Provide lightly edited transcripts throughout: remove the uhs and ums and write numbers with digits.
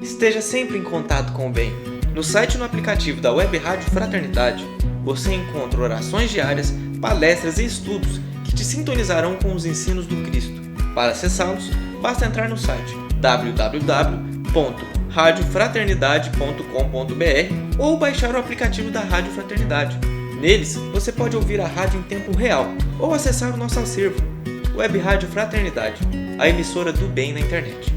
Esteja sempre em contato com o bem. No site e no aplicativo da Web Rádio Fraternidade, você encontra orações diárias, palestras e estudos que te sintonizarão com os ensinos do Cristo. Para acessá-los, basta entrar no site www.radiofraternidade.com.br ou baixar o aplicativo da Rádio Fraternidade. Neles, você pode ouvir a rádio em tempo real ou acessar o nosso acervo. Web Rádio Fraternidade, a emissora do bem na internet.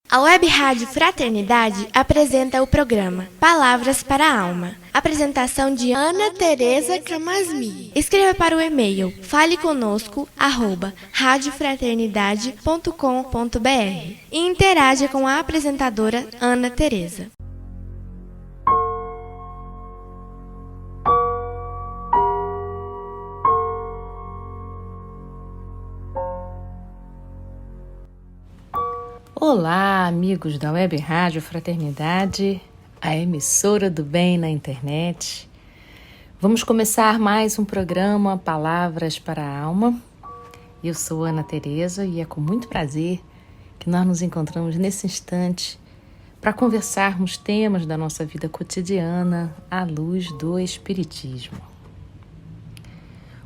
A Web Rádio Fraternidade apresenta o programa Palavras para a Alma. Apresentação de Ana Tereza Camasmi. Escreva para o e-mail faleconosco@radiofraternidade.com.br e interaja com a apresentadora Ana Tereza. Olá, amigos da Web Rádio Fraternidade, a emissora do bem na internet. Vamos começar mais um programa Palavras para a Alma. Eu sou Ana Tereza e é com muito prazer que nós nos encontramos nesse instante para conversarmos temas da nossa vida cotidiana à luz do Espiritismo.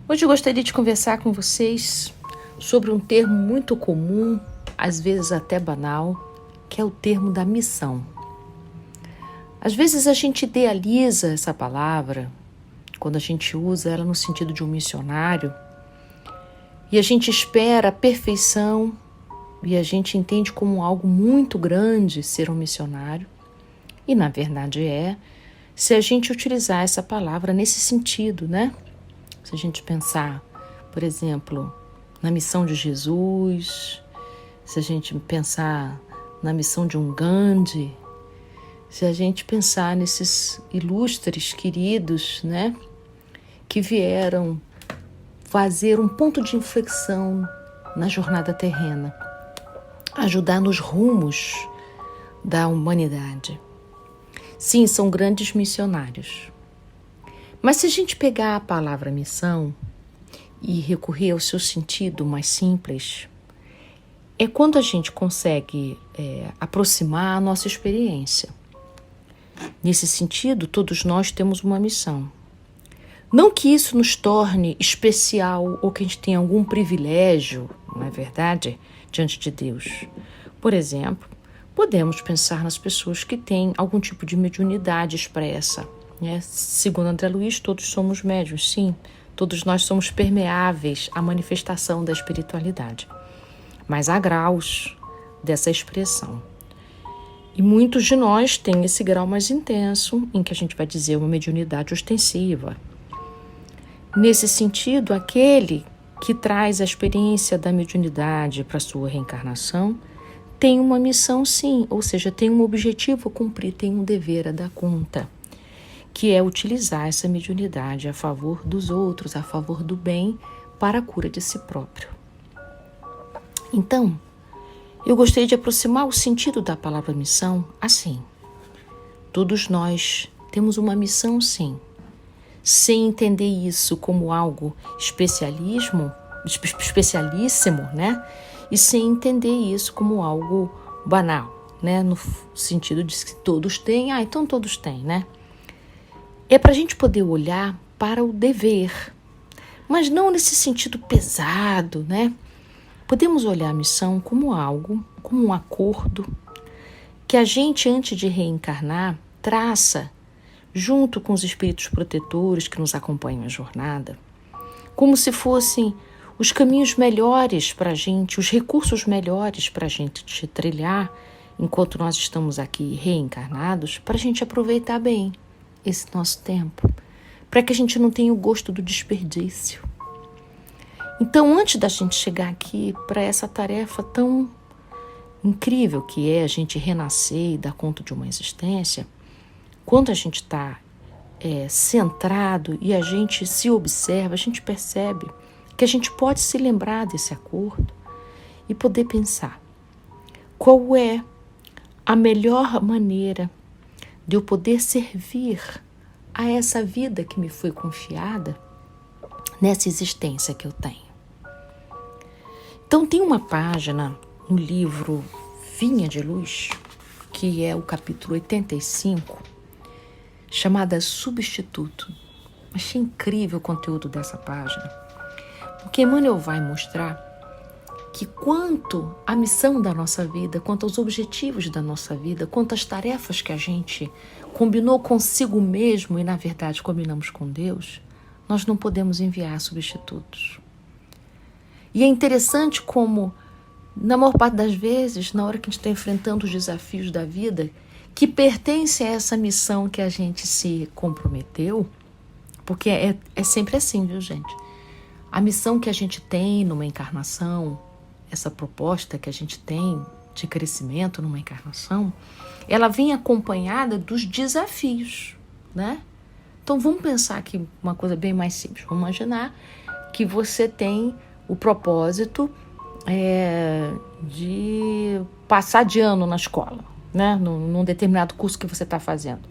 Hoje eu gostaria de conversar com vocês sobre um termo muito comum, às vezes até banal, que é o termo da missão. Às vezes a gente idealiza essa palavra, quando a gente usa ela no sentido de um missionário, e a gente espera a perfeição, e a gente entende como algo muito grande ser um missionário, e na verdade se a gente utilizar essa palavra nesse sentido, né? Se a gente pensar, por exemplo, na missão de Jesus, se a gente pensar na missão de um Gandhi, se a gente pensar nesses ilustres queridos, né, que vieram fazer um ponto de inflexão na jornada terrena, ajudar nos rumos da humanidade. Sim, são grandes missionários. Mas se a gente pegar a palavra missão e recorrer ao seu sentido mais simples, é quando a gente consegue aproximar a nossa experiência. Nesse sentido, todos nós temos uma missão. Não que isso nos torne especial ou que a gente tenha algum privilégio, não é verdade, diante de Deus. Por exemplo, podemos pensar nas pessoas que têm algum tipo de mediunidade expressa, né? Segundo André Luiz, todos somos médiuns, sim. Todos nós somos permeáveis à manifestação da espiritualidade. Mas há graus dessa expressão. E muitos de nós têm esse grau mais intenso, em que a gente vai dizer uma mediunidade ostensiva. Nesse sentido, aquele que traz a experiência da mediunidade para a sua reencarnação tem uma missão, sim, ou seja, tem um objetivo a cumprir, tem um dever a dar conta, que é utilizar essa mediunidade a favor dos outros, a favor do bem, para a cura de si próprio. Então, eu gostaria de aproximar o sentido da palavra missão assim. Todos nós temos uma missão, sim, sem entender isso como algo especialíssimo, né? E sem entender isso como algo banal, né? No sentido de que todos têm, então todos têm, né? É para a gente poder olhar para o dever, mas não nesse sentido pesado, né? Podemos olhar a missão como algo, como um acordo, que a gente, antes de reencarnar, traça junto com os espíritos protetores que nos acompanham a jornada, como se fossem os caminhos melhores para a gente, os recursos melhores para a gente trilhar enquanto nós estamos aqui reencarnados, para a gente aproveitar bem esse nosso tempo, para que a gente não tenha o gosto do desperdício. Então, antes da gente chegar aqui para essa tarefa tão incrível que é a gente renascer e dar conta de uma existência, quando a gente está centrado e a gente se observa, a gente percebe que a gente pode se lembrar desse acordo e poder pensar qual é a melhor maneira de eu poder servir a essa vida que me foi confiada nessa existência que eu tenho. Então tem uma página no livro Vinha de Luz, que é o capítulo 85, chamada Substituto. Achei incrível o conteúdo dessa página, porque Emmanuel vai mostrar que quanto à missão da nossa vida, quanto aos objetivos da nossa vida, quanto às tarefas que a gente combinou consigo mesmo e, na verdade, combinamos com Deus, nós não podemos enviar substitutos. E é interessante como, na maior parte das vezes, na hora que a gente está enfrentando os desafios da vida, que pertence a essa missão que a gente se comprometeu, porque é sempre assim, viu, gente? A missão que a gente tem numa encarnação, essa proposta que a gente tem de crescimento numa encarnação, ela vem acompanhada dos desafios, né? Então vamos pensar aqui uma coisa bem mais simples. Vamos imaginar que você tem o propósito de passar de ano na escola, né? Num determinado curso que você está fazendo.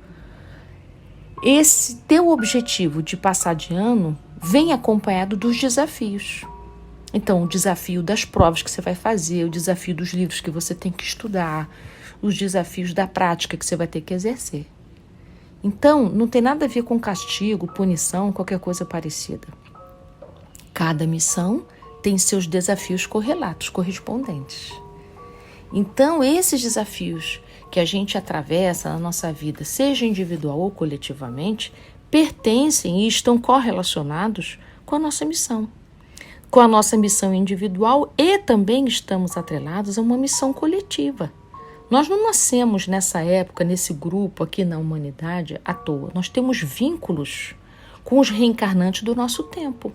Esse teu objetivo de passar de ano vem acompanhado dos desafios. Então, o desafio das provas que você vai fazer, o desafio dos livros que você tem que estudar, os desafios da prática que você vai ter que exercer. Então, não tem nada a ver com castigo, punição, qualquer coisa parecida. Cada missão tem seus desafios correlatos, correspondentes. Então, esses desafios que a gente atravessa na nossa vida, seja individual ou coletivamente, pertencem e estão correlacionados com a nossa missão. Com a nossa missão individual e também estamos atrelados a uma missão coletiva. Nós não nascemos nessa época, nesse grupo aqui na humanidade, à toa. Nós temos vínculos com os reencarnantes do nosso tempo.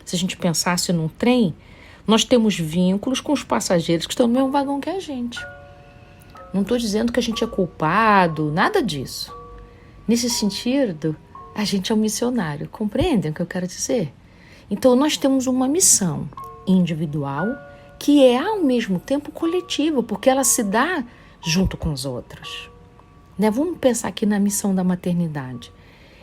Se a gente pensasse num trem, nós temos vínculos com os passageiros que estão no mesmo vagão que a gente. Não estou dizendo que a gente é culpado, nada disso. Nesse sentido, a gente é um missionário. Compreendem o que eu quero dizer? Então, nós temos uma missão individual que é, ao mesmo tempo, coletiva, porque ela se dá junto com os outros. Né? Vamos pensar aqui na missão da maternidade.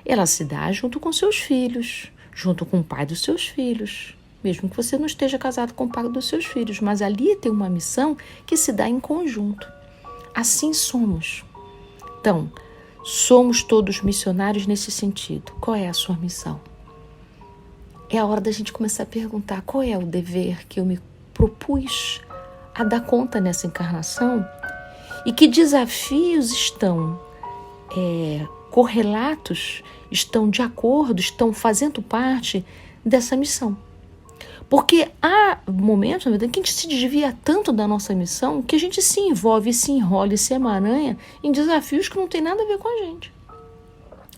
Ela se dá junto com seus filhos, junto com o pai dos seus filhos, mesmo que você não esteja casado com o pai dos seus filhos, mas ali tem uma missão que se dá em conjunto. Assim somos. Então, somos todos missionários nesse sentido. Qual é a sua missão? É a hora da gente começar a perguntar qual é o dever que eu me propus a dar conta nessa encarnação e que desafios estão correlatos, estão de acordo, estão fazendo parte dessa missão. Porque há momentos na vida em que a gente se desvia tanto da nossa missão que a gente se envolve, se enrola e se emaranha em desafios que não tem nada a ver com a gente.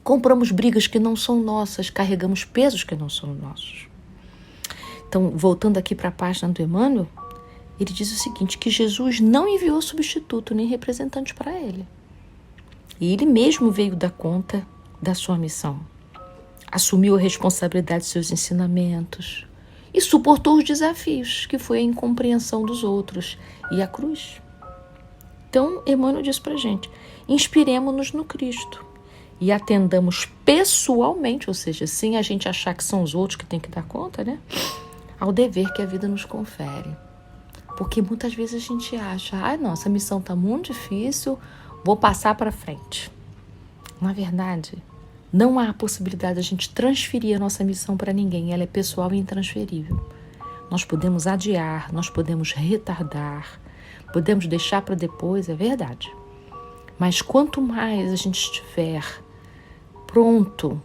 Compramos brigas que não são nossas, carregamos pesos que não são nossos. Então, voltando aqui para a página do Emmanuel, ele diz o seguinte, que Jesus não enviou substituto nem representante para ele. E ele mesmo veio dar conta da sua missão. Assumiu a responsabilidade de seus ensinamentos e suportou os desafios, que foi a incompreensão dos outros e a cruz. Então, Emmanuel diz para a gente, inspiremo-nos no Cristo e atendamos pessoalmente, ou seja, sem a gente achar que são os outros que têm que dar conta, né? Ao dever que a vida nos confere. Porque muitas vezes a gente acha, nossa, a missão está muito difícil, vou passar para frente. Na verdade, não há a possibilidade de a gente transferir a nossa missão para ninguém, ela é pessoal e intransferível. Nós podemos adiar, nós podemos retardar, podemos deixar para depois, é verdade. Mas quanto mais a gente estiver pronto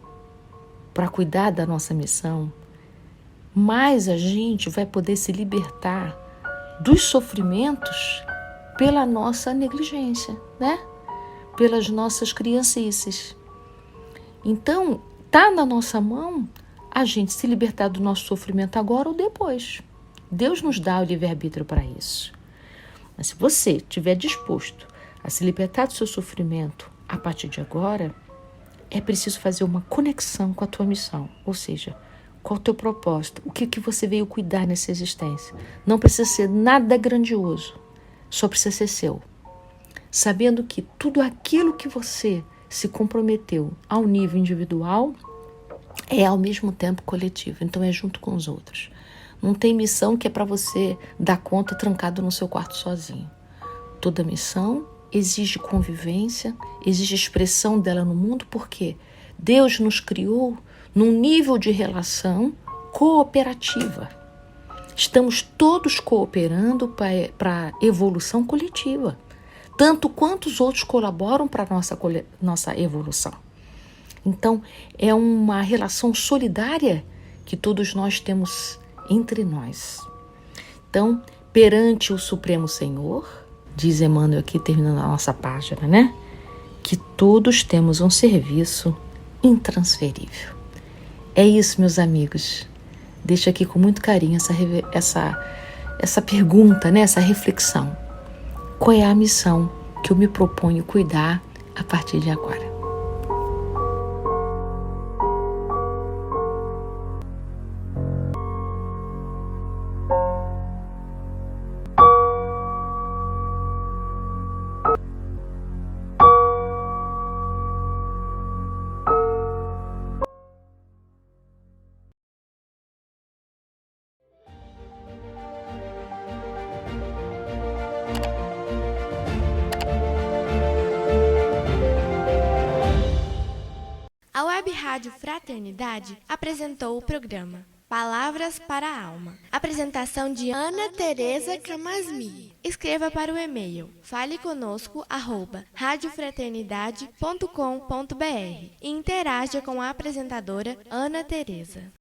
para cuidar da nossa missão, mais a gente vai poder se libertar dos sofrimentos pela nossa negligência, né? Pelas nossas criancices. Então, está na nossa mão a gente se libertar do nosso sofrimento agora ou depois. Deus nos dá o livre-arbítrio para isso. Mas se você estiver disposto a se libertar do seu sofrimento a partir de agora, é preciso fazer uma conexão com a tua missão. Ou seja, qual o teu propósito? O que você veio cuidar nessa existência? Não precisa ser nada grandioso, só precisa ser seu. Sabendo que tudo aquilo que você se comprometeu ao nível individual é ao mesmo tempo coletivo, então é junto com os outros. Não tem missão que é para você dar conta trancado no seu quarto sozinho. Toda missão exige convivência, exige expressão dela no mundo, porque Deus nos criou num nível de relação cooperativa. Estamos todos cooperando para a evolução coletiva, tanto quanto os outros colaboram para a nossa evolução. Então, é uma relação solidária que todos nós temos entre nós. Então, perante o Supremo Senhor, diz Emmanuel aqui, terminando a nossa página, né? Que todos temos um serviço intransferível. É isso, meus amigos. Deixo aqui com muito carinho essa pergunta, né? Essa reflexão. Qual é a missão que eu me proponho cuidar a partir de agora? A Web Rádio Fraternidade apresentou o programa Palavras para a Alma. Apresentação de Ana Tereza Camasmi. Escreva para o e-mail faleconosco@radiofraternidade.com.br e interaja com a apresentadora Ana Tereza.